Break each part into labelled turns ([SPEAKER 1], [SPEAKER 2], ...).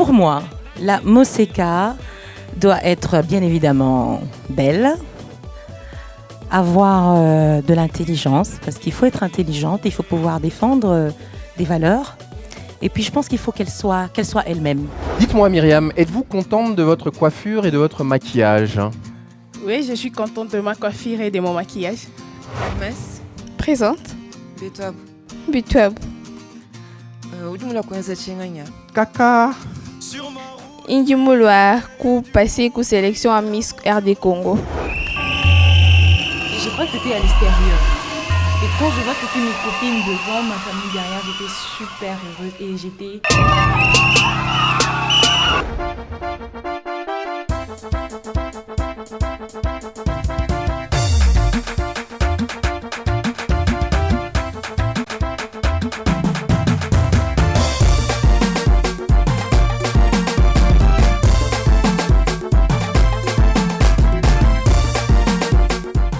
[SPEAKER 1] Pour moi, la Moseka doit être bien évidemment belle, avoir de l'intelligence, parce qu'il faut être intelligente, il faut pouvoir défendre des valeurs. Et puis je pense qu'il faut qu'elle soit elle-même.
[SPEAKER 2] Dites-moi Myriam, êtes-vous contente de votre coiffure et de votre maquillage?
[SPEAKER 3] Oui, je suis contente de ma coiffure et de mon maquillage.
[SPEAKER 4] Mess,
[SPEAKER 5] Présente.
[SPEAKER 4] Betwab,
[SPEAKER 5] Bitweb.
[SPEAKER 4] ujumla kwanza chinganya.
[SPEAKER 2] Caca.
[SPEAKER 5] Indimulwa ku passé ku sélection à Miss RD Congo.
[SPEAKER 6] Je crois que c'était à l'extérieur. Et quand je vois que c'était mes copines devant, ma famille derrière, j'étais super heureuse et j'étais...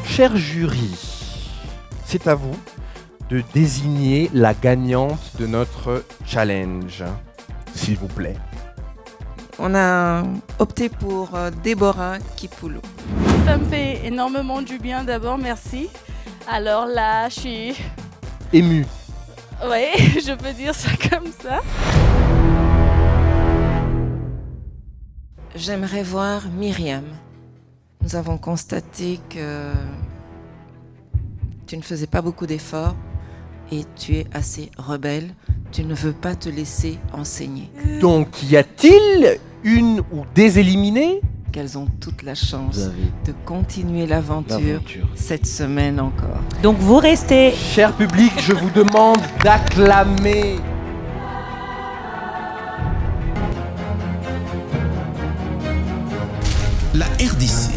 [SPEAKER 2] Cher jury, c'est à vous de désigner la gagnante de notre challenge, s'il vous plaît.
[SPEAKER 4] On a opté pour Déborah Kipoulou.
[SPEAKER 7] Ça me fait énormément du bien d'abord, merci. Alors là, je suis...
[SPEAKER 2] Ému.
[SPEAKER 7] Oui, je peux dire ça comme ça.
[SPEAKER 4] J'aimerais voir Myriam. Nous avons constaté que tu ne faisais pas beaucoup d'efforts et tu es assez rebelle. Tu ne veux pas te laisser enseigner.
[SPEAKER 2] Donc, y a-t-il une ou des éliminées?
[SPEAKER 4] Qu'elles ont toute la chance de continuer l'aventure cette semaine encore.
[SPEAKER 1] Donc vous restez.
[SPEAKER 2] Cher public, je vous demande d'acclamer.
[SPEAKER 8] La RDC,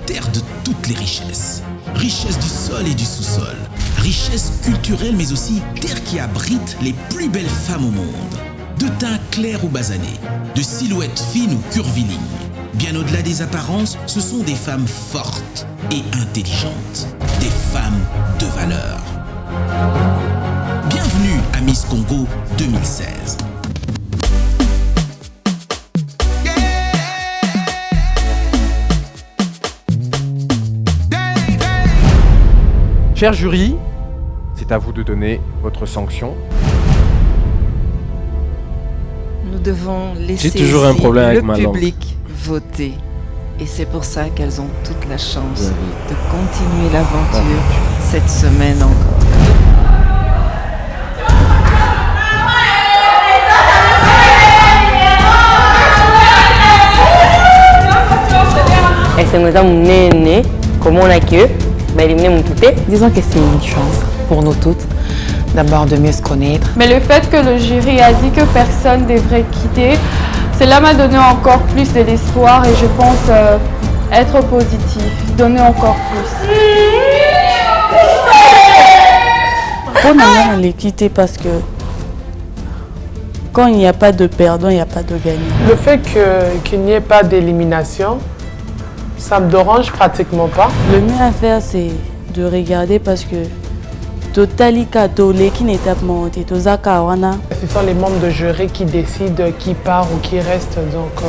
[SPEAKER 8] terre de toutes les richesses. Richesse du sol et du sous-sol. Richesse culturelle mais aussi terre qui abrite les plus belles femmes au monde. De teint clair ou basané, de silhouettes fines ou curvilignes. Bien au-delà des apparences, ce sont des femmes fortes et intelligentes. Des femmes de valeur. Bienvenue à Miss Congo 2016.
[SPEAKER 2] Cher jury, c'est à vous de donner votre sanction.
[SPEAKER 4] Nous devons laisser
[SPEAKER 9] J'ai toujours un problème avec ma
[SPEAKER 4] le
[SPEAKER 9] langue.
[SPEAKER 4] public voter. Et c'est pour ça qu'elles ont toute la chance de continuer l'aventure cette semaine encore.
[SPEAKER 10] Disons que c'est une chance pour nous toutes, d'abord de mieux se connaître.
[SPEAKER 11] Mais le fait que le jury a dit que personne ne devrait quitter, cela m'a donné encore plus de l'espoir et je pense être positif, donner encore plus.
[SPEAKER 12] On a les quitter parce que quand il n'y a pas de perdant, il n'y a pas de gagnant.
[SPEAKER 13] Le fait qu'il n'y ait pas d'élimination, ça me dérange pratiquement pas.
[SPEAKER 12] Le mieux à faire, c'est de regarder parce que ce
[SPEAKER 13] sont les membres de jury qui décident qui part ou qui reste. Donc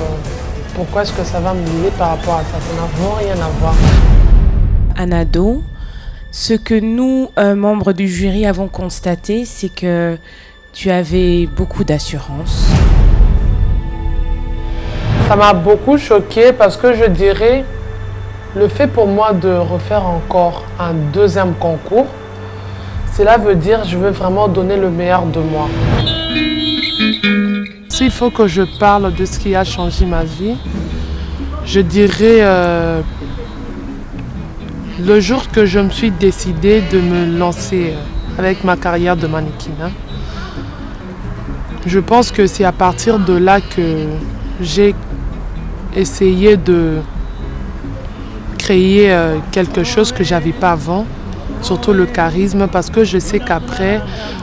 [SPEAKER 13] pourquoi est-ce que ça va me lier par rapport à ça? Ça n'a vraiment rien à voir.
[SPEAKER 14] Anado, ce que nous, membres du jury, avons constaté, c'est que tu avais beaucoup d'assurance.
[SPEAKER 13] Ça m'a beaucoup choquée parce que je dirais, le fait pour moi de refaire encore un deuxième concours, cela veut dire que je veux vraiment donner le meilleur de moi. S'il faut que je parle de ce qui a changé ma vie, je dirais le jour que je me suis décidée de me lancer avec ma carrière de mannequin. Je pense que c'est à partir de là que j'ai essayé de créer quelque chose que je n'avais pas avant, surtout le charisme, parce que je sais qu'après,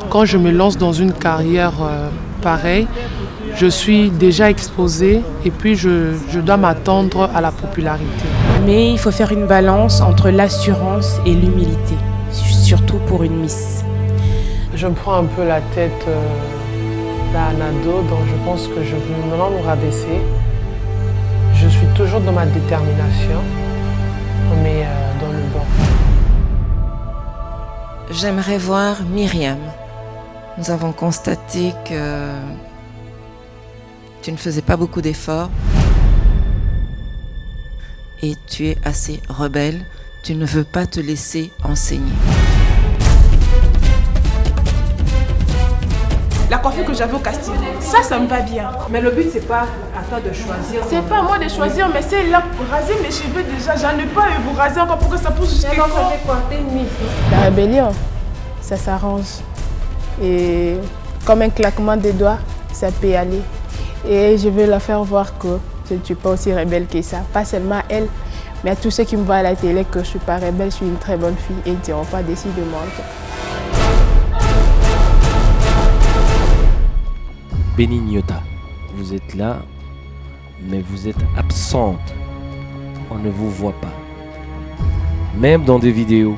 [SPEAKER 13] quand je me lance dans une carrière pareille, je suis déjà exposée et puis je dois m'attendre à la popularité.
[SPEAKER 14] Mais il faut faire une balance entre l'assurance et
[SPEAKER 13] la Anado, donc je pense que je veux maintenant nous rabaisser. Je suis toujours dans ma détermination, mais dans le bon.
[SPEAKER 4] J'aimerais voir Myriam. Nous avons constaté que tu ne faisais pas beaucoup d'efforts et tu es assez rebelle. Tu ne veux pas te laisser enseigner.
[SPEAKER 3] La coiffure que j'avais au casting, ça me va bien.
[SPEAKER 6] Mais le but, c'est pas à toi de choisir.
[SPEAKER 3] C'est pas à moi de choisir, mais c'est là pour raser mes cheveux déjà. J'en ai pas et vous raser encore pour que ça pousse jusqu'à quand.
[SPEAKER 5] La rébellion, ça s'arrange. Et comme un claquement des doigts, ça peut y aller. Et je veux leur faire voir que je ne suis pas aussi rebelle que ça. Pas seulement elle, mais à tous ceux qui me voient à la télé que je ne suis pas rebelle, je suis une très bonne fille et ils ne diront pas décidément.
[SPEAKER 9] Benignota, vous êtes là, mais vous êtes absente. On ne vous voit pas. Même dans des vidéos,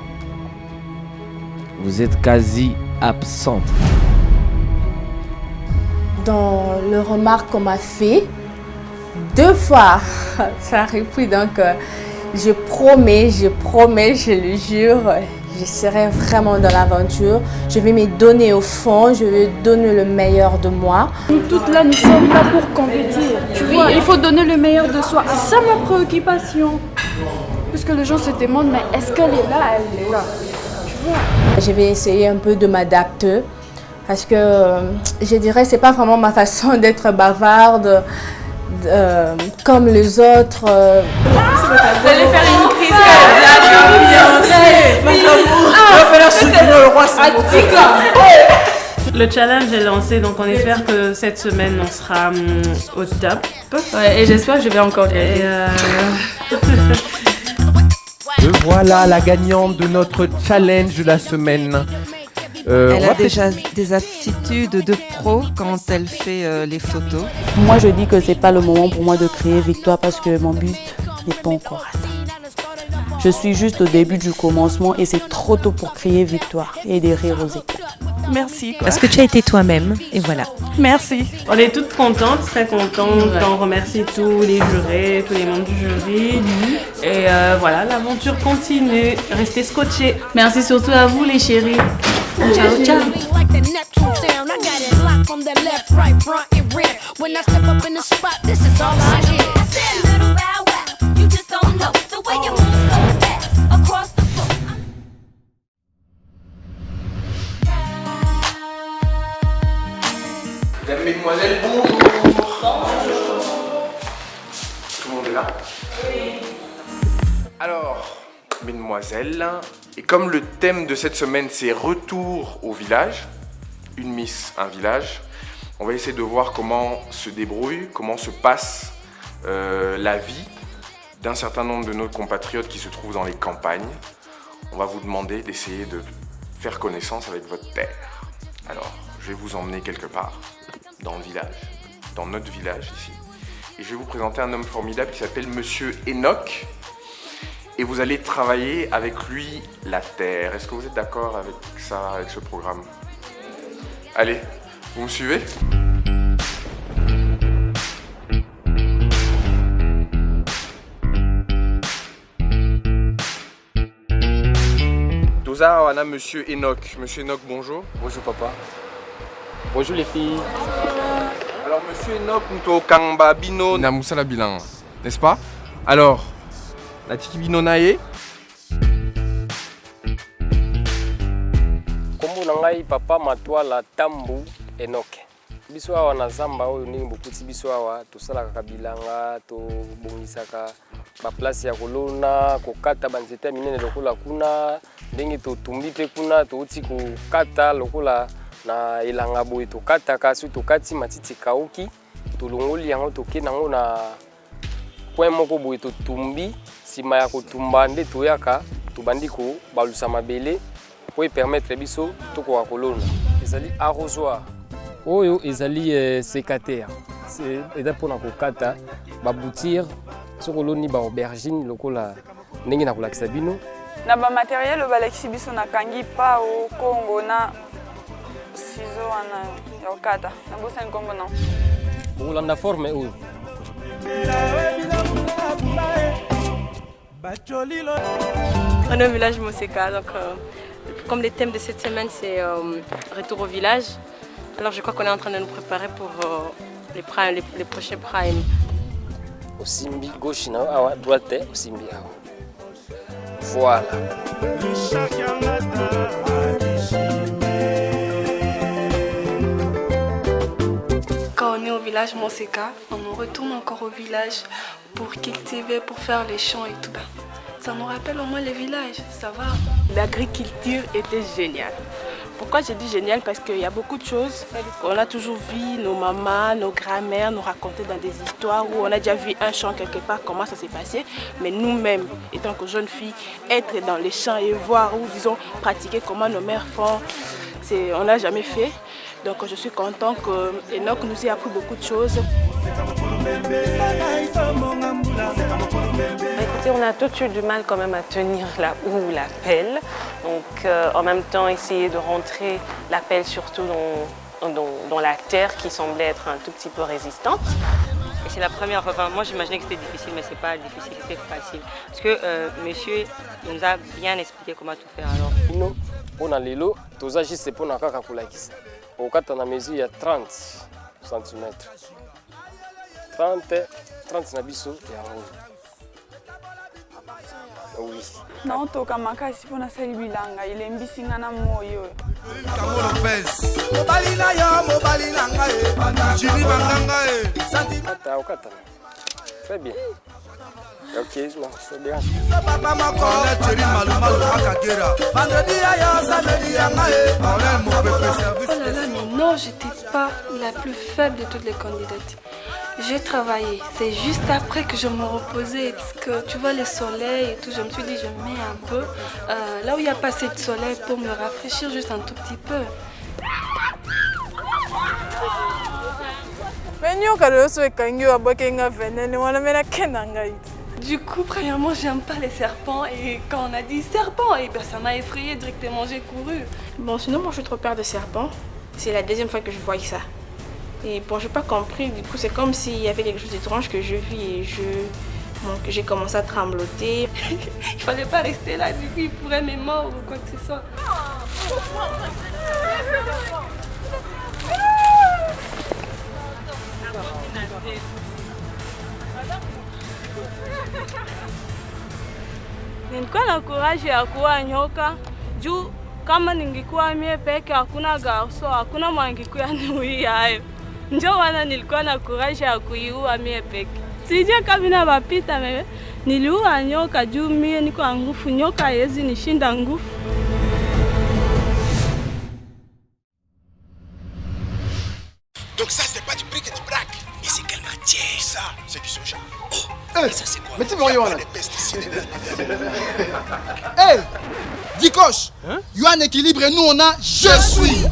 [SPEAKER 9] vous êtes quasi absente.
[SPEAKER 11] Dans le remarque qu'on m'a fait, 2 fois, ça a repris. Donc, je promets, je le jure, je serai vraiment dans l'aventure. Je vais me donner au fond, je vais donner le meilleur de moi.
[SPEAKER 15] Nous toutes là, nous sommes là pour compétir. Tu vois, il faut donner le meilleur de soi. C'est ça ma préoccupation. Parce que les gens se demandent, mais est-ce qu'elle est là? Elle est là. Tu vois.
[SPEAKER 11] Je vais essayer un peu de m'adapter. Parce que je dirais que ce n'est pas vraiment ma façon d'être bavarde comme les autres.
[SPEAKER 6] Vous allez faire une crise cardiaque.
[SPEAKER 16] Le challenge est lancé, donc on espère que cette semaine on sera au top.
[SPEAKER 15] Ouais, et j'espère que je vais encore gagner.
[SPEAKER 2] Et voilà la gagnante de notre challenge de la semaine.
[SPEAKER 4] Elle a déjà des attitudes de pro quand elle fait les photos.
[SPEAKER 12] Moi, je dis que c'est pas le moment pour moi de crier victoire parce que mon but n'est pas encore atteint. Je suis juste au début du commencement et c'est trop tôt pour crier victoire et des rires aux éclats.
[SPEAKER 1] Merci. Parce que tu as été toi-même et voilà.
[SPEAKER 16] Merci. On est toutes contentes, très contentes. On remercie tous les jurés, tous les membres du jury. Et voilà, l'aventure continue. Restez scotchés.
[SPEAKER 15] Merci surtout à vous les chéris. Ciao, ciao.
[SPEAKER 2] Mesdames, Mesdemoiselles, bonjour. Tout le monde est là? Oui. Alors, mesdemoiselles, et comme le thème de cette semaine c'est retour au village, une miss, un village, on va essayer de voir comment se débrouille, comment se passe la vie d'un certain nombre de nos compatriotes qui se trouvent dans les campagnes. On va vous demander d'essayer de faire connaissance avec votre terre. Alors, je vais vous emmener quelque part, dans le village, dans notre village ici. Et je vais vous présenter un homme formidable qui s'appelle Monsieur Enoch. Et vous allez travailler avec lui la terre. Est-ce que vous êtes d'accord avec ça, avec ce programme? Allez, vous me suivez? Doza, on a Monsieur Enoch. Monsieur Enoch, bonjour.
[SPEAKER 17] Bonjour papa. Bonjour les filles.
[SPEAKER 2] Alors Monsieur Enoch, nous kamba bino na musala bilan, n'est-ce pas? Alors, la tiki bino nae.
[SPEAKER 17] Kombo na ngai papa matwala Tambu Enoch. Biso awa na zamba oyo ndenge bokuti biso awa tosalaka bilanga tobongisaka ba place ya kolona kokata banzete minene lokola kuna ndenge totumbi pe kuna touti kokata lokola na elanga boye tokataka soki tokati matiti kauki tolongoli yango toke nango na point moko boye totumbi nsima ya kotumba nde toyaka tobandi kobalusa mabele po epermettre biso tokoka kolona. Ezali arrosoir oyo ezali sécateur eza mpona kokata baboutir soki oloni ba aubergine lokola ndenge na kolakisa bino
[SPEAKER 18] na ba matériel balakisi biso na kangi pa o Congo na ciseau wana ya okata nabusa nkombo non
[SPEAKER 17] Olanda forme où
[SPEAKER 19] On est au village Moseka, donc comme le thème de cette semaine c'est retour au village, alors je crois qu'on est en train de nous préparer pour les prochains primes.
[SPEAKER 17] Osimbi gauche na awa droite osimbi awa. Voilà.
[SPEAKER 19] Quand on est au village Moseka, on retourne encore au village pour cultiver, pour faire les champs et tout. Ça nous rappelle au moins le village, ça va.
[SPEAKER 20] L'agriculture était géniale. Pourquoi j'ai dit génial? Parce qu'il y a beaucoup de choses qu'on a toujours vu, nos mamans, nos grands-mères nous raconter dans des histoires où on a déjà vu un champ quelque part, comment ça s'est passé. Mais nous-mêmes, étant que jeunes filles, être dans les champs et voir ou disons pratiquer comment nos mères font, on n'a jamais fait. Donc je suis contente que Enoch nous ait appris beaucoup de choses.
[SPEAKER 21] Écoutez, on a tous eu du mal quand même à tenir la houe ou la pelle. Donc en même temps, essayer de rentrer la pelle surtout dans la terre qui semblait être un tout petit peu résistante.
[SPEAKER 22] Et c'est la première fois, enfin, moi j'imaginais que c'était difficile, mais c'est pas difficile, c'était facile. Parce que monsieur il nous a bien expliqué comment tout faire. Alors.
[SPEAKER 17] Nous, on a l'élo, tous agis c'est pour nakaka kulakisa. Au cas on a mesure il y a 30 cm. 30 nabiso ya oui.
[SPEAKER 18] Non, toka makasi pona sali bilanga ilembisi ngana moyo.
[SPEAKER 17] Okata. Très bien. Ok, non, c'est bien.
[SPEAKER 19] Oh là là, mais non, j'étais pas la plus faible de toutes les candidates. J'ai travaillé, c'est juste après que je me reposais parce que tu vois le soleil et tout, je me suis dit je mets un peu là où il n'y a pas assez de soleil pour me rafraîchir juste un tout petit peu. Du coup, premièrement, j'aime pas les serpents et quand on a dit serpent, et ben ça m'a effrayée directement, j'ai couru.
[SPEAKER 20] Bon, sinon moi je suis trop peur de serpents. C'est la deuxième fois que je voyais ça. Et bon, j'ai pas compris, du coup c'est comme s'il y avait quelque chose d'étrange que je vis et que j'ai commencé à trembloter.
[SPEAKER 19] Il fallait pas rester là, du coup il pourrait me mordre ou quoi que ce soit.
[SPEAKER 23] Nilikuwa na courage ya kuwa nyoka juu kama ningekuwa mie peke hakuna garso, hakuna mwangikuwa niuia hayo. Ndio wana nilikuwa na courage ya kuiua mie peke. Sije kabina bapita mimi niliua nyoka juu mie niko nguvu, nyoka haiwezi nishinda nguvu.
[SPEAKER 24] Donc ça c'est pas du bric et du brac. Et c'est quelle matière? Ça, c'est du soja. Oh, et ça c'est quoi?
[SPEAKER 25] Mais tu me regardes.
[SPEAKER 24] Les pesticides.
[SPEAKER 25] Hey, Dikosh, Yuan équilibre et nous on a je suis.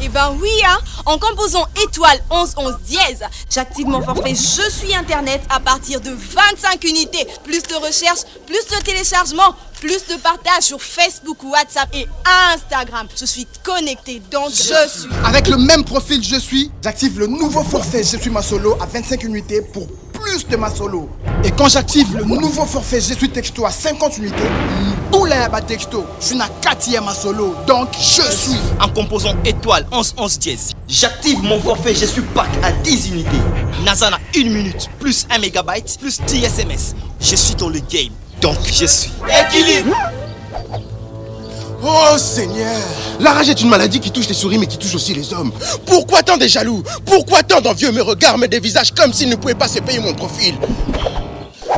[SPEAKER 26] Eh ben oui, hein, en composant étoile 11 11 dièse, j'active mon forfait Je suis Internet à partir de 25 unités. Plus de recherche, plus de téléchargement, plus de partage sur Facebook, WhatsApp et Instagram. Je suis connecté, donc je suis.
[SPEAKER 25] Avec le même profil Je suis, j'active le nouveau forfait Je suis ma solo à 25 unités pour plus de ma solo. Et quand j'active le nouveau forfait Je suis texto à 50 unités, Boula ba texto, je suis na 4e ma solo, donc je suis.
[SPEAKER 27] En composant étoile 11 11 dièse, j'active mon forfait Je suis pack à 10 unités. Nazana 1 minute, plus 1 mégabyte, plus 10 SMS. Je suis dans le game, donc je suis. Équilibre.
[SPEAKER 25] Oh Seigneur, la rage est une maladie qui touche les souris mais qui touche aussi les hommes. Pourquoi tant de jaloux? Pourquoi tant d'envieux me regardent, me dévisagent comme s'ils ne pouvaient pas se payer mon profil?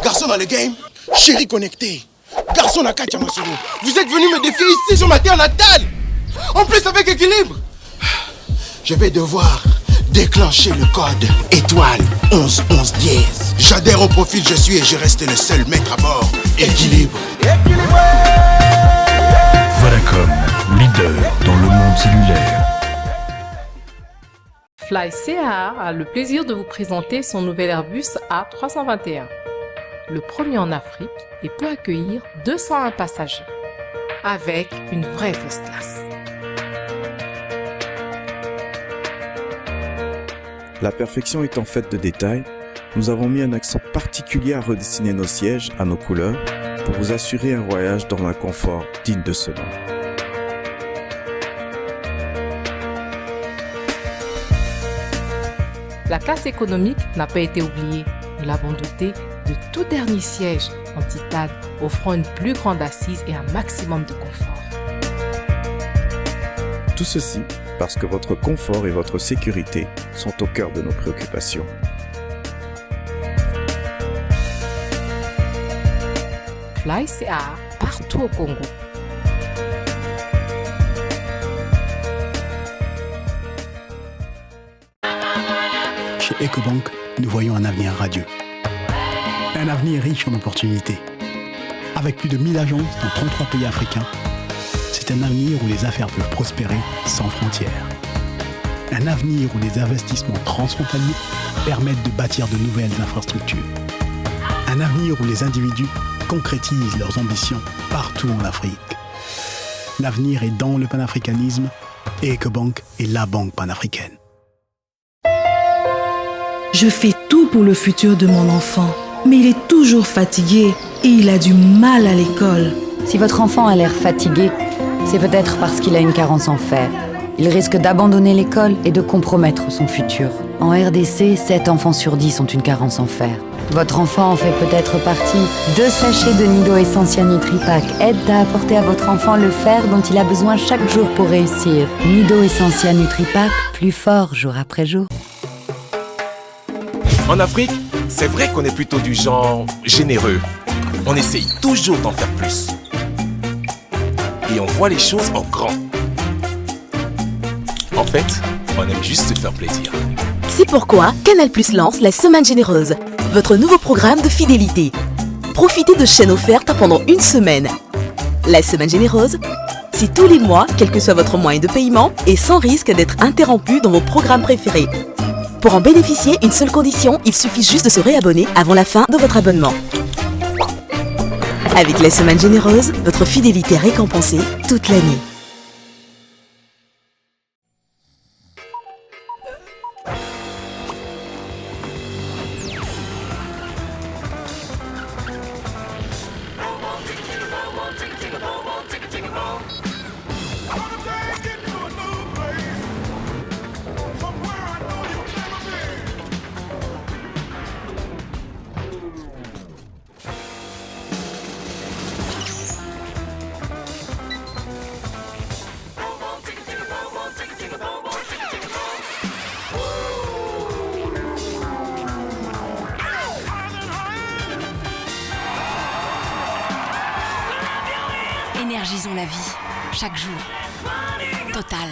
[SPEAKER 25] Garçon dans le game, chéri connecté, garçon à Katia Masolo, vous êtes venu me défier ici sur ma terre natale. En plus avec équilibre. Je vais devoir déclencher le code étoile 11 11 dièse. J'adhère au profil Je suis et je reste le seul maître à bord. Équilibre.
[SPEAKER 28] Vodacom, leader dans le monde cellulaire.
[SPEAKER 29] Fly CA a le plaisir de vous présenter son nouvel Airbus A321. Le premier en Afrique et peut accueillir 201 passagers avec une vraie first class.
[SPEAKER 3] La perfection étant faite de détails, nous avons mis un accent particulier à redessiner nos sièges à nos couleurs pour vous assurer un voyage dans un confort digne de ce nom.
[SPEAKER 29] La classe économique n'a pas été oubliée. Nous l'avons doté de tout dernier siège en titane, offrant une plus grande assise et un maximum de confort.
[SPEAKER 3] Tout ceci parce que votre confort et votre sécurité sont au cœur de nos préoccupations.
[SPEAKER 29] Fly CA partout au Congo.
[SPEAKER 5] Chez Ecobank, nous voyons un avenir radieux. Un avenir riche en opportunités. Avec plus de 1000 agences dans 33 pays africains, c'est un avenir où les affaires peuvent prospérer sans frontières. Un avenir où les investissements transfrontaliers permettent de bâtir de nouvelles infrastructures. Un avenir où les individus concrétisent leurs ambitions partout en Afrique. L'avenir est dans le panafricanisme et Ecobank est la banque panafricaine.
[SPEAKER 7] Je fais tout pour le futur de mon enfant, mais il est toujours fatigué et il a du mal à l'école.
[SPEAKER 8] Si votre enfant a l'air fatigué, c'est peut-être parce qu'il a une carence en fer. Il risque d'abandonner l'école et de compromettre son futur. En RDC, 7 enfants sur 10 ont une carence en fer. Votre enfant en fait peut-être partie. 2 sachets de Nido Essentia Nutripack aident à apporter à votre enfant le fer dont il a besoin chaque jour pour réussir. Nido Essentia Nutripack, plus fort jour après jour.
[SPEAKER 9] En Afrique, c'est vrai qu'on est plutôt du genre généreux. On essaye toujours d'en faire plus. Et on voit les choses en grand. En fait, on aime juste se faire plaisir.
[SPEAKER 10] C'est pourquoi Canal+ lance la Semaine Généreuse, votre nouveau programme de fidélité. Profitez de chaînes offertes pendant une semaine. La Semaine Généreuse, c'est tous les mois, quel que soit votre moyen de paiement, et sans risque d'être interrompu dans vos programmes préférés. Pour en bénéficier, une seule condition, il suffit juste de se réabonner avant la fin de votre abonnement. Avec la Semaine Généreuse, votre fidélité est récompensée toute l'année.
[SPEAKER 11] Énergisons la vie, chaque jour. Total.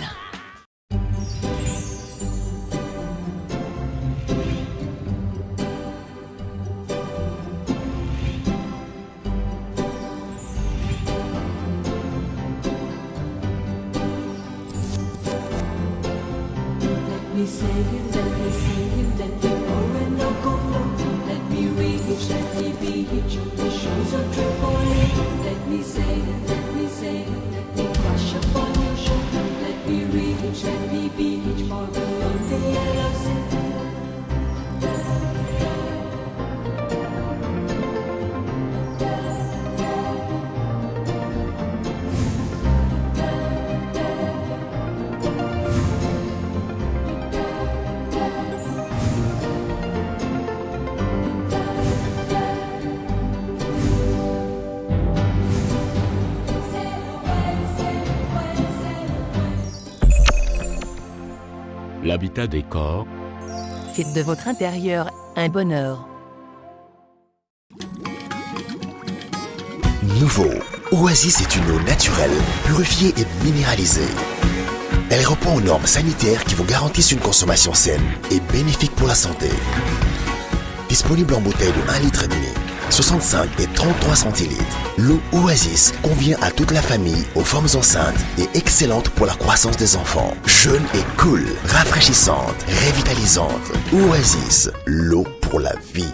[SPEAKER 13] L'habitat des corps.
[SPEAKER 14] Faites de votre intérieur un bonheur.
[SPEAKER 24] Nouveau, Oasis est une eau naturelle, purifiée et minéralisée. Elle répond aux normes sanitaires qui vous garantissent une consommation saine et bénéfique pour la santé. Disponible en bouteille de 1,5 litre, 65 et 33 centilitres, l'eau Oasis convient à toute la famille, aux femmes enceintes et excellente pour la croissance des enfants. Jeune et cool, rafraîchissante, revitalisante. Oasis, l'eau pour la vie.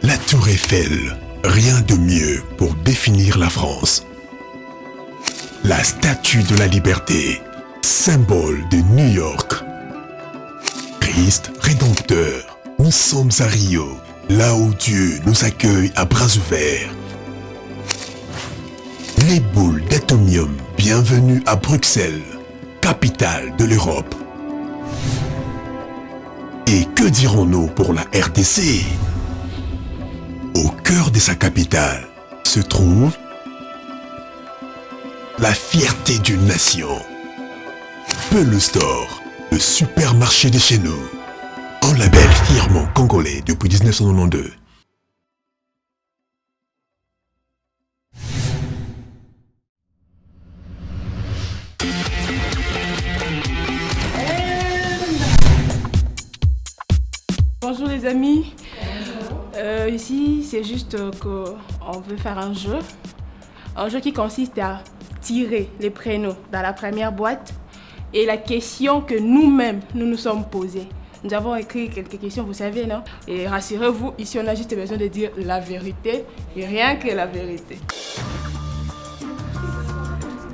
[SPEAKER 25] La Tour Eiffel, rien de mieux pour définir la France. La Statue de la Liberté,
[SPEAKER 24] symbole de New York. Christ rédempteur, nous sommes à Rio, là où Dieu nous accueille à bras ouverts. Les boules d'atomium, bienvenue à Bruxelles, capitale de l'Europe. Et que dirons-nous pour la RDC? Au cœur de sa capitale se trouve la fierté d'une nation. Peul Store, le supermarché de chez nous. Un label fièrement congolais depuis 1992.
[SPEAKER 20] Bonjour les amis. Ici, c'est juste qu'on veut faire un jeu. Un jeu qui consiste à tirer les prénoms dans la première boîte et la question que nous-mêmes, nous nous sommes posés. Nous avons écrit quelques questions, vous savez, non? Et rassurez-vous, ici, on a juste besoin de dire la vérité et rien que la vérité.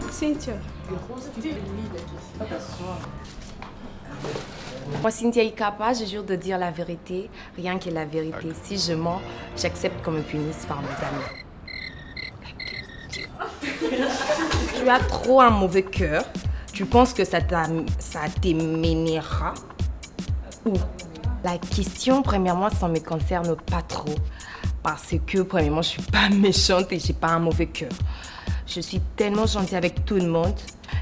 [SPEAKER 20] Cynthia.
[SPEAKER 1] Moi, Cynthia Ikapa, je jure de dire la vérité, rien que la vérité. Si je mens, j'accepte qu'on me punisse par mes amis. Tu as trop un mauvais cœur. Tu penses que ça t'éménera? Ou la question, premièrement, ça ne me concerne pas trop. Parce que, premièrement, je ne suis pas méchante et je n'ai pas un mauvais cœur. Je suis tellement gentille avec tout le monde,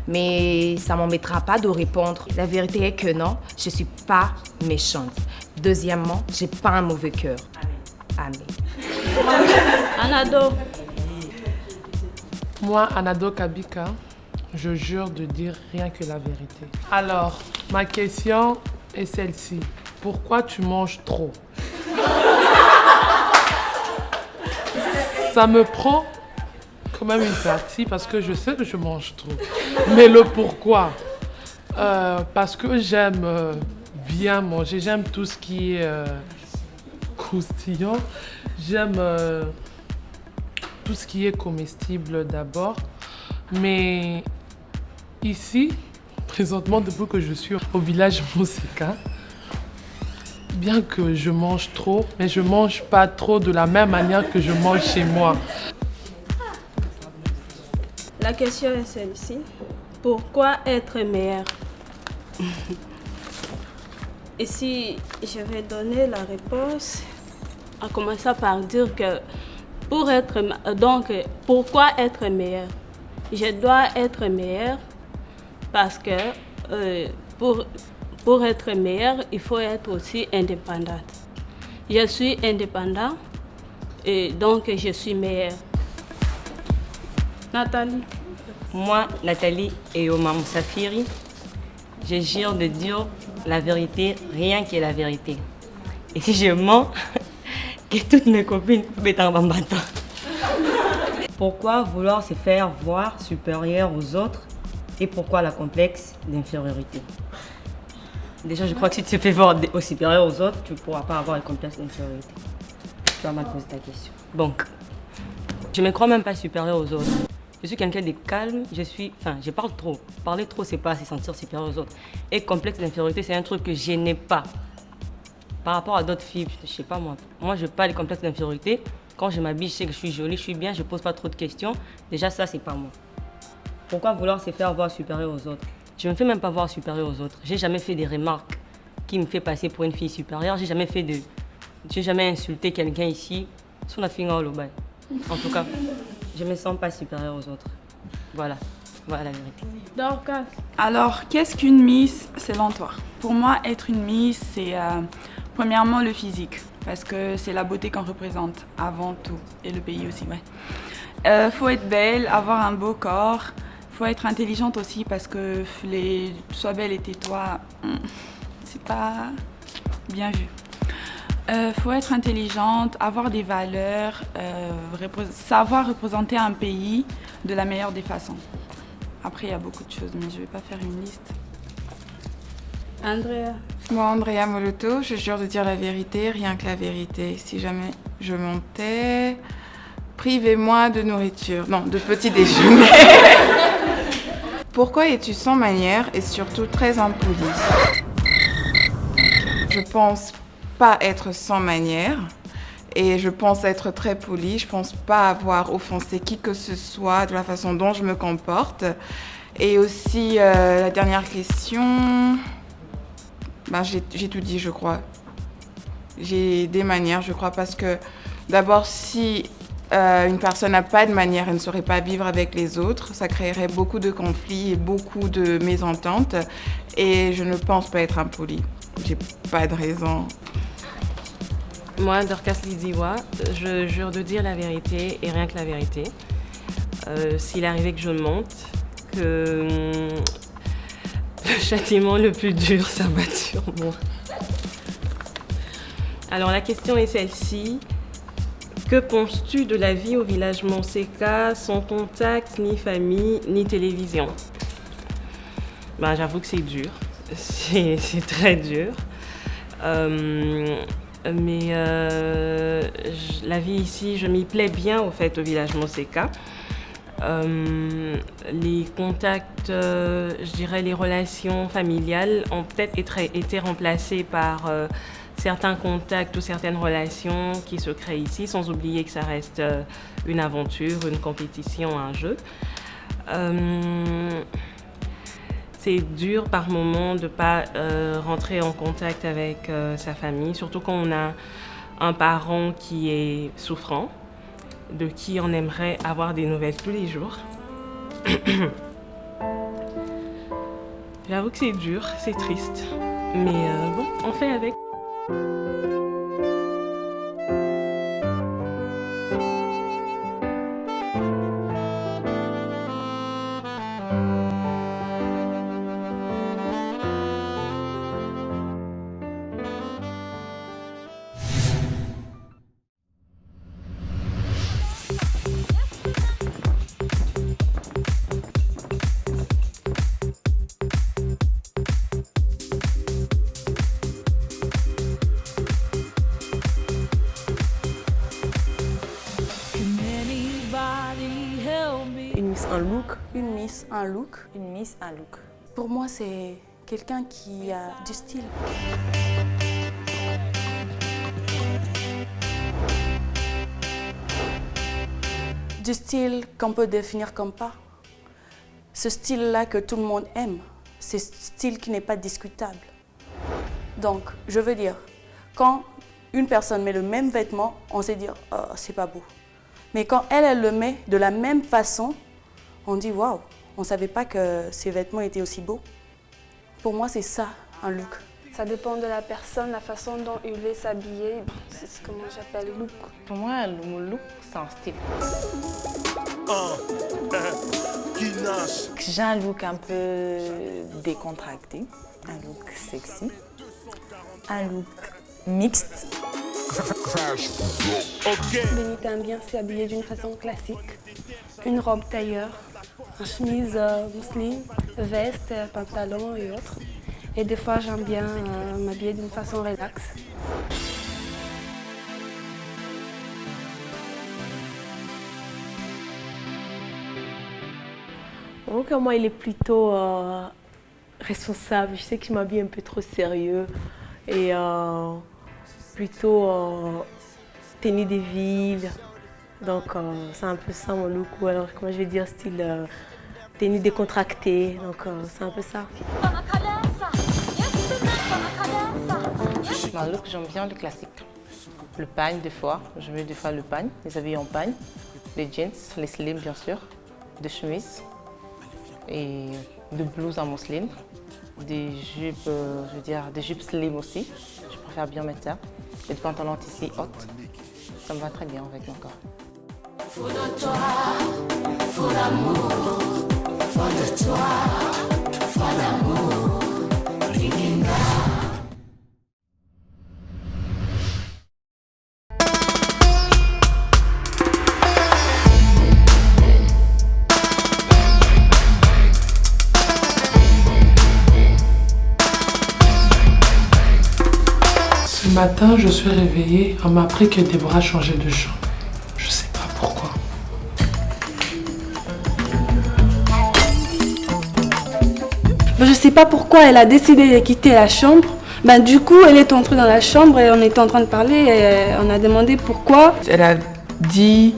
[SPEAKER 1] mais ça ne m'embêtera pas de répondre. La vérité est que non, je ne suis pas méchante. Deuxièmement, je n'ai pas un mauvais cœur. Amen.
[SPEAKER 23] Anado.
[SPEAKER 2] Moi, Anado Kabika, je jure de dire rien que la vérité. Alors, ma question est celle-ci. Pourquoi tu manges trop? Ça me prend quand même une partie parce que je sais que je mange trop. Mais le pourquoi? Parce que j'aime bien manger. J'aime tout ce qui est croustillant. J'aime tout ce qui est comestible d'abord. Mais ici, présentement, depuis que je suis au village Moseka, bien que je mange trop, mais je mange pas trop de la même manière que je mange chez moi.
[SPEAKER 23] La question est celle-ci. Pourquoi être meilleur? Et si je vais donner la réponse, en commençant par dire que pourquoi être meilleur? Je dois être meilleur parce que pour être meilleur, il faut être aussi indépendante. Je suis indépendante et donc je suis meilleure. Nathalie.
[SPEAKER 22] Moi, Nathalie et Omar Moussafiri, je jure de dire la vérité, rien que la vérité. Et si je mens, que toutes mes copines mettent en bambata. Pourquoi vouloir se faire voir supérieur aux autres et pourquoi la complexe d'infériorité? Déjà, je crois que si tu te fais voir au supérieur aux autres, tu ne pourras pas avoir le complexe d'infériorité. Tu vas mal poser ta question. Donc, je ne me crois même pas supérieur aux autres. Je suis quelqu'un de calme, je parle trop. Parler trop, c'est pas se sentir supérieur aux autres. Et complexe d'infériorité, c'est un truc que je n'ai pas. Par rapport à d'autres filles, je sais pas moi. Moi, je n'ai pas les complexes d'infériorité. Quand je m'habille, je sais que je suis jolie, je suis bien, je pose pas trop de questions. Déjà, ça, c'est pas moi. Pourquoi vouloir se faire voir supérieur aux autres? Je me fais même pas voir supérieur aux autres. J'ai jamais fait des remarques qui me fait passer pour une fille supérieure. J'ai jamais insulté quelqu'un ici. En tout cas, je me sens pas supérieure aux autres. Voilà la vérité.
[SPEAKER 18] Dorcas. Alors, qu'est-ce qu'une Miss selon toi? Pour moi, être une Miss, c'est premièrement le physique, parce que c'est la beauté qu'on représente avant tout, et le pays aussi, ouais. Faut être belle, avoir un beau corps, faut être intelligente aussi, parce que sois belle et tais-toi, c'est pas bien vu. Faut être intelligente, avoir des valeurs, savoir représenter un pays de la meilleure des façons. Après, il y a beaucoup de choses, mais je ne vais pas faire une liste.
[SPEAKER 23] Andrea.
[SPEAKER 4] Moi, Andrea Moloto, je jure de dire la vérité, rien que la vérité. Si jamais je mentais, privez-moi de nourriture. Non, de petit déjeuner. Pourquoi es-tu sans manière et surtout très impoli? Je pense pas être sans manière et je pense être très polie. Je pense pas avoir offensé qui que ce soit de la façon dont je me comporte. Et aussi, la dernière question, j'ai tout dit, je crois. J'ai des manières, je crois, parce que d'abord, si une personne n'a pas de manière, elle ne saurait pas vivre avec les autres. Ça créerait beaucoup de conflits et beaucoup de mésententes. Et je ne pense pas être impolie. J'ai pas de raison.
[SPEAKER 6] Moi, Dorcas Lidiwa, je jure de dire la vérité et rien que la vérité. S'il arrivait que je monte, que le châtiment le plus dur s'abatte sur moi. Alors la question est celle-ci. Que penses-tu de la vie au village Montseka sans contact, ni famille, ni télévision? J'avoue que c'est dur. C'est très dur. Mais la vie ici, je m'y plais bien au fait au village Montseka. Les contacts, je dirais les relations familiales ont peut-être été remplacées par certains contacts ou certaines relations qui se créent ici, sans oublier que ça reste une aventure, une compétition, un jeu. C'est dur par moments de ne pas rentrer en contact avec sa famille, surtout quand on a un parent qui est souffrant, de qui on aimerait avoir des nouvelles tous les jours. J'avoue que c'est dur, c'est triste, mais bon, on fait avec.
[SPEAKER 12] Un look. Une miss, un look. Pour moi, c'est quelqu'un qui a du style. Du style qu'on peut définir comme pas. Ce style-là que tout le monde aime. C'est ce style qui n'est pas discutable. Donc, je veux dire, quand une personne met le même vêtement, on sait dire « oh, c'est pas beau ». Mais quand elle le met de la même façon, on dit « waouh ». On ne savait pas que ces vêtements étaient aussi beaux. Pour moi, c'est ça, un look.
[SPEAKER 13] Ça dépend de la personne, la façon dont il veut s'habiller. C'est ce que moi j'appelle look.
[SPEAKER 1] Pour moi, mon look, c'est un style.
[SPEAKER 12] J'ai un look un peu décontracté, un look sexy, un look mixte.
[SPEAKER 13] Benita aime bien s'habiller d'une façon classique. Une robe tailleur, une chemise mousseline, veste, pantalon et autres. Et des fois, j'aime bien m'habiller d'une façon relaxe.
[SPEAKER 15] Donc moi, il est plutôt responsable. Je sais que je m'habille un peu trop sérieux et plutôt tenue des villes. Donc c'est un peu ça mon look, ou alors comment je vais dire, style tenue décontractée, donc c'est un peu ça.
[SPEAKER 1] Mon look, j'aime bien le classique. Le pagne des fois, je mets des fois le pagne, les habits en pagne, les jeans, les slims bien sûr, des chemises et des blouses en mousseline, des jupes, je veux dire, des jupes slim aussi, je préfère bien mettre ça, et des pantalons ici hautes, ça me va très bien avec mon corps.
[SPEAKER 16] Faut de toi, faut l'amour, faut de toi, faut l'amour, Riginga.
[SPEAKER 2] Ce matin, je suis réveillée, on m'a appris que Déborah changeait de chambre. Je sais pas pourquoi.
[SPEAKER 13] Je ne sais pas pourquoi elle a décidé de quitter la chambre. Du coup, elle est entrée dans la chambre et on était en train de parler et on a demandé pourquoi.
[SPEAKER 4] Elle a dit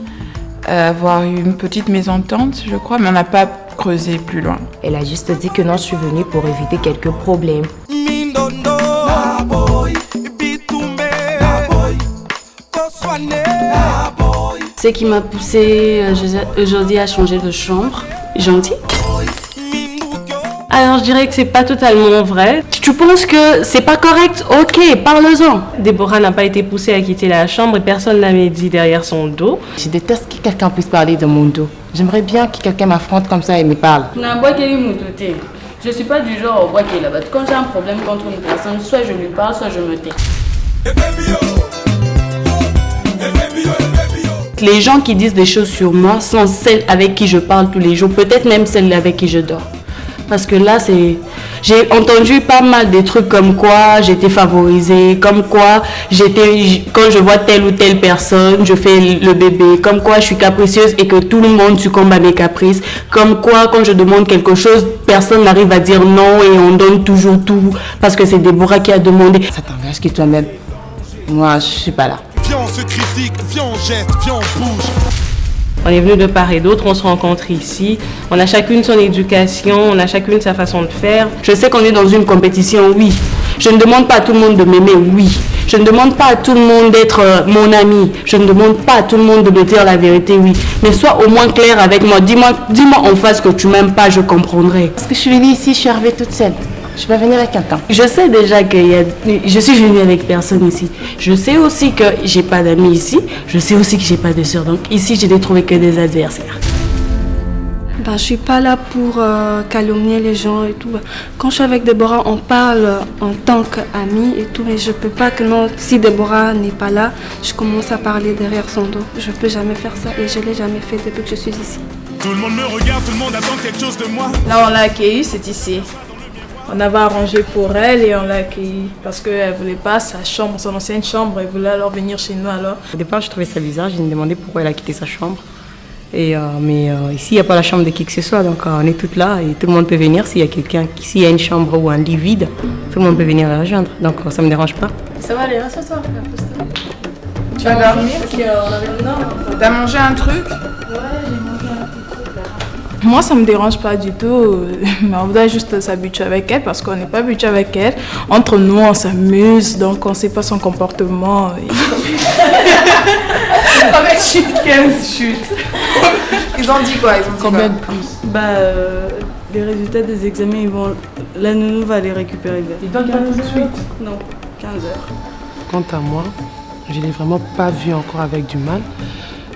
[SPEAKER 4] avoir eu une petite mésentente, je crois, mais on n'a pas creusé plus loin.
[SPEAKER 1] Elle a juste dit que non, je suis venue pour éviter quelques problèmes.
[SPEAKER 13] Ce qui m'a poussée aujourd'hui à changer de chambre. Gentil.
[SPEAKER 6] Alors je dirais que c'est pas totalement vrai. Tu penses que c'est pas correct? Ok, parle-en. Déborah n'a pas été poussée à quitter la chambre et personne ne l'avait dit derrière son dos.
[SPEAKER 1] Je déteste que quelqu'un puisse parler de mon dos. J'aimerais bien que quelqu'un m'affronte comme ça et me parle.
[SPEAKER 13] Je suis pas du genre au bois qui est là-bas. Quand j'ai un problème contre une personne, soit je lui parle, soit je me tais. Les gens qui disent des choses sur moi sont celles avec qui je parle tous les jours, peut-être même celles avec qui je dors. Parce que là, j'ai entendu pas mal des trucs comme quoi j'étais favorisée, comme quoi quand je vois telle ou telle personne, je fais le bébé, comme quoi je suis capricieuse et que tout le monde succombe à mes caprices, comme quoi quand je demande quelque chose, personne n'arrive à dire non et on donne toujours tout parce que c'est Déborah qui a demandé.
[SPEAKER 1] Ça t'engage que toi-même. Moi, je suis pas là.
[SPEAKER 3] Viens, on se critique, viens, on geste, viens, on bouge.
[SPEAKER 6] On est venu de part et d'autre, on se rencontre ici. On a chacune son éducation, on a chacune sa façon de faire.
[SPEAKER 13] Je sais qu'on est dans une compétition, oui. Je ne demande pas à tout le monde de m'aimer, oui. Je ne demande pas à tout le monde d'être mon ami. Je ne demande pas à tout le monde de me dire la vérité, oui. Mais sois au moins clair avec moi. Dis-moi en face que tu m'aimes pas, je comprendrai.
[SPEAKER 1] Parce que je suis venue ici, je suis arrivée toute seule. Je vais venir avec quelqu'un.
[SPEAKER 13] Je sais déjà que je suis venue avec personne ici. Je sais aussi que j'ai pas d'amis ici. Je sais aussi que j'ai pas de soeurs. Donc ici, je n'ai trouvé que des adversaires. Je suis pas là pour calomnier les gens et tout. Quand je suis avec Déborah, on parle en tant qu'amis et tout. Mais je peux pas que non, si Déborah n'est pas là, je commence à parler derrière son dos. Je peux jamais faire ça et je l'ai jamais fait depuis que je suis ici.
[SPEAKER 3] Tout le monde me regarde, tout le monde attend quelque chose de moi.
[SPEAKER 5] Là, on l'a accueillie, c'est ici. On avait arrangé pour elle et on l'a accueillie parce qu'elle ne voulait pas sa chambre, son ancienne chambre, elle voulait alors venir chez nous alors.
[SPEAKER 22] Au départ, je trouvais ça bizarre, je me demandais pourquoi elle a quitté sa chambre. Mais ici, il n'y a pas la chambre de qui que ce soit, donc on est toutes là et tout le monde peut venir. S'il y a une chambre ou un lit vide, tout le monde peut venir la rejoindre, donc ça ne me dérange pas.
[SPEAKER 5] Ça va aller, ce soir.
[SPEAKER 4] Tu vas dormir? T'as mangé un truc?
[SPEAKER 5] Moi, ça me dérange pas du tout, mais on doit juste s'habituer avec elle parce qu'on n'est pas habitué avec elle. Entre nous, on s'amuse, donc on ne sait pas son comportement.
[SPEAKER 4] Combien de chutes? 15 chutes. Ils ont dit quoi?
[SPEAKER 5] Combien de plus? Les résultats des examens, la nounou va les récupérer.
[SPEAKER 2] Ils donnent pas tout de suite?
[SPEAKER 5] Non, 15 heures.
[SPEAKER 2] Quant à moi, je ne l'ai vraiment pas vue encore avec du mal.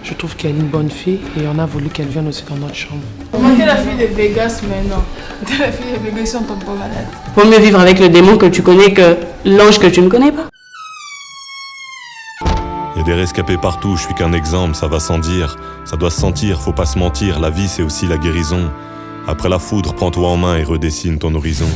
[SPEAKER 2] Je trouve qu'elle est une bonne fille et on a voulu qu'elle vienne aussi dans notre chambre.
[SPEAKER 5] On manquait la fille de Vegas, mais non. La fille de Vegas, on tombe pas malade.
[SPEAKER 13] Vaut mieux vivre avec le démon que tu connais que l'ange que tu ne connais pas.
[SPEAKER 17] Il y a des rescapés partout, je suis qu'un exemple, ça va sans dire. Ça doit se sentir, faut pas se mentir, la vie c'est aussi la guérison. Après la foudre, prends-toi en main et redessine ton horizon.